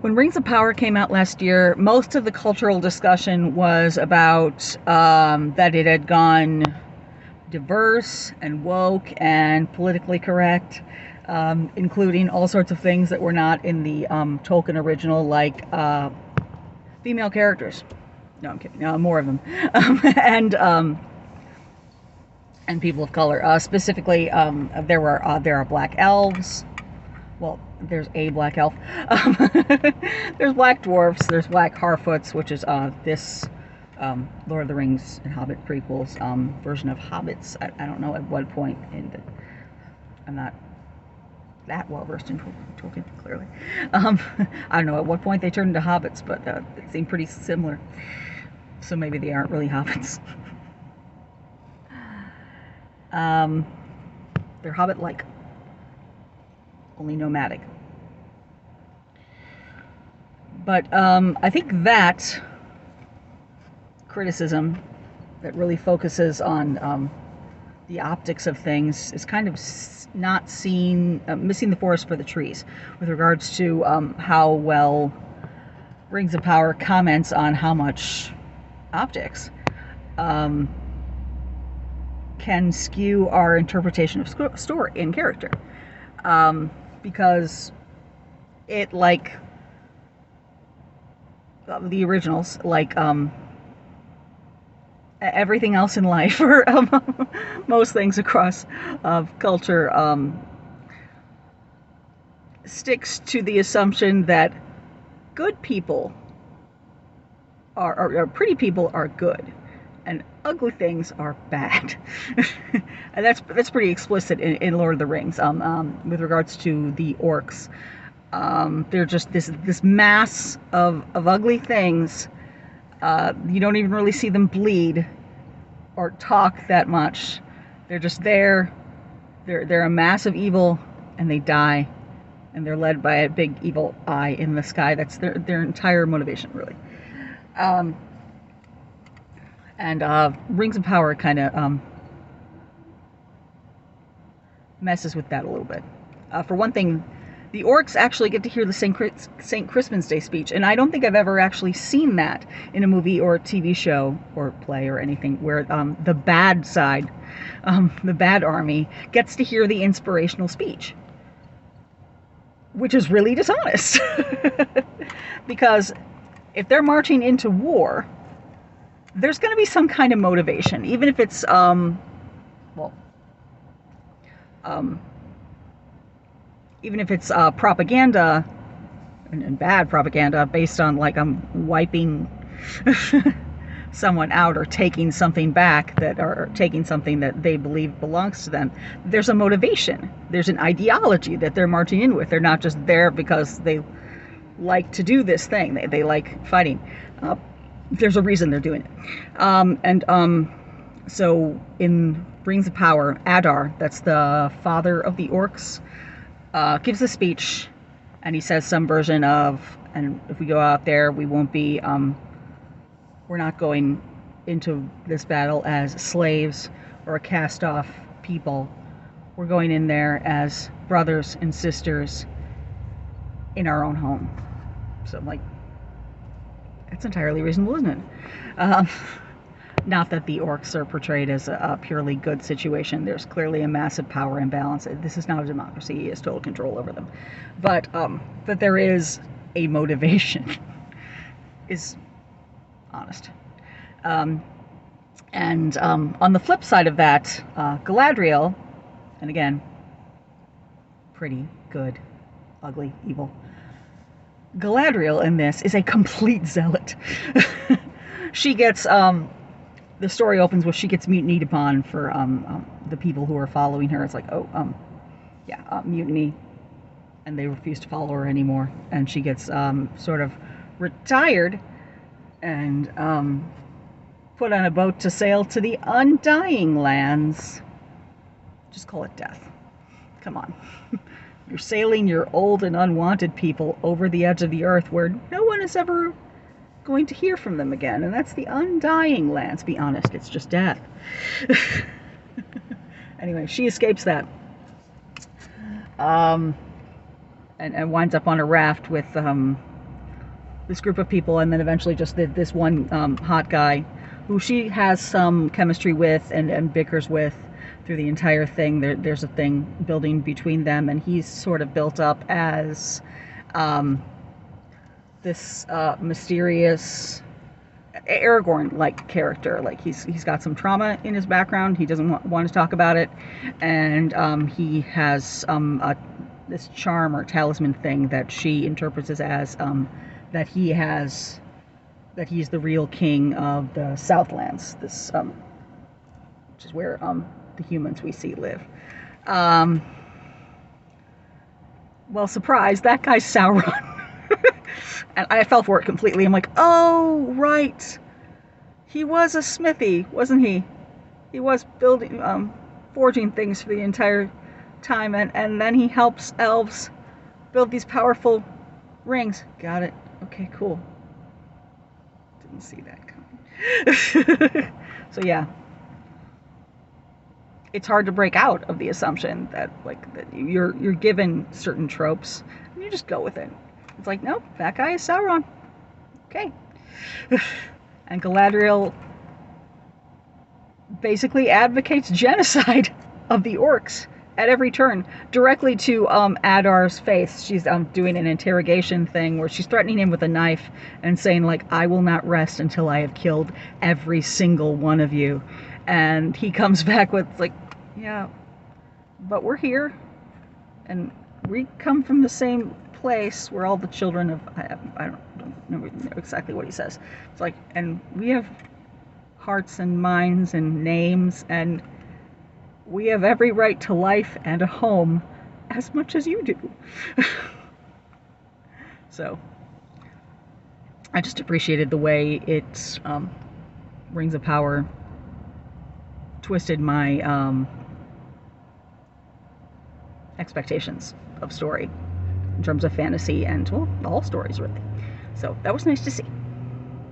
When Rings of Power came out last year, most of the cultural discussion was about that it had gone diverse and woke and politically correct, including all sorts of things that were not in the Tolkien original, like female characters. No, I'm kidding. More of them, and people of color. Specifically, there are black elves. Well, there's a black elf. There's black dwarves. There's black Harfoots, which is this Lord of the Rings and Hobbit prequels version of hobbits. I don't know at what point I'm not that well versed in Tolkien, clearly. I don't know at what point they turned into hobbits, but it seemed pretty similar. So maybe they aren't really hobbits. They're hobbit-like, only nomadic. But I think that criticism that really focuses on the optics of things is kind of not seen, missing the forest for the trees with regards to how well Rings of Power comments on how much optics can skew our interpretation of story and character, because it, like the originals, like everything else in life, or most things across culture, sticks to the assumption that good people or pretty people are good, and ugly things are bad. And that's pretty explicit in Lord of the Rings, with regards to the orcs. They're just this mass of ugly things. You don't even really see them bleed or talk that much. They're just there. They're a mass of evil, and they die, and they're led by a big evil eye in the sky. That's their entire motivation, really. And Rings of Power kind of messes with that a little bit. For one thing, the orcs actually get to hear the St. Crispin's Day speech, and I don't think I've ever actually seen that in a movie or a TV show or play or anything, where the bad side, the bad army, gets to hear the inspirational speech, which is really dishonest. Because if they're marching into war, there's going to be some kind of motivation, even if it's even if it's propaganda and bad propaganda based on, like, wiping someone out or taking something back, or taking something that they believe belongs to them. There's a motivation. There's an ideology that they're marching in with. They're not just there because they like to do this thing. They like fighting. There's a reason they're doing it. So in Rings of Power, Adar, that's the father of the orcs, gives a speech, and he says some version of, and if we go out there, we won't be, we're not going into this battle as slaves or a cast-off people. We're going in there as brothers and sisters in our own home. So I'm like, that's entirely reasonable, isn't it? Not that the orcs are portrayed as a purely good situation. There's clearly a massive power imbalance. This is not a democracy. He has total control over them. But there is a motivation, is honest. And on the flip side of that, Galadriel, and again, pretty, good, ugly, evil. Galadriel in this is a complete zealot. She gets... the story opens with she gets mutinied upon for the people who are following her. It's like, mutiny, and they refuse to follow her anymore. And she gets sort of retired and put on a boat to sail to the Undying Lands. Just call it death. Come on. You're sailing your old and unwanted people over the edge of the earth where no one is ever going to hear from them again, and that's the Undying Lands. Be honest, it's just death. Anyway, she escapes that, and winds up on a raft with this group of people, and then eventually just this one hot guy who she has some chemistry with and bickers with through the entire thing. There's a thing building between them, and he's sort of built up as this mysterious Aragorn-like character. Like he's got some trauma in his background. He doesn't want to talk about it, and he has this charm or talisman thing that she interprets as that he's the real king of the Southlands. This which is where the humans we see live. Well, surprise, that guy's Sauron. And I fell for it completely. I'm like, oh, right. He was a smithy, wasn't he? He was building, forging things for the entire time. And then he helps elves build these powerful rings. Got it. Okay, cool. Didn't see that coming. So, yeah. It's hard to break out of the assumption that, like, that you're given certain tropes, and you just go with it. It's like, nope, that guy is Sauron. Okay. And Galadriel basically advocates genocide of the orcs at every turn, directly to Adar's face. She's doing an interrogation thing where she's threatening him with a knife and saying, like, I will not rest until I have killed every single one of you. And he comes back with, like, yeah, but we're here, and we come from the same place where all the children of, I don't know exactly what he says. It's like, and we have hearts and minds and names, and we have every right to life and a home as much as you do. So I just appreciated the way it Rings of Power twisted my expectations of story in terms of fantasy and, well, all stories really. So that was nice to see.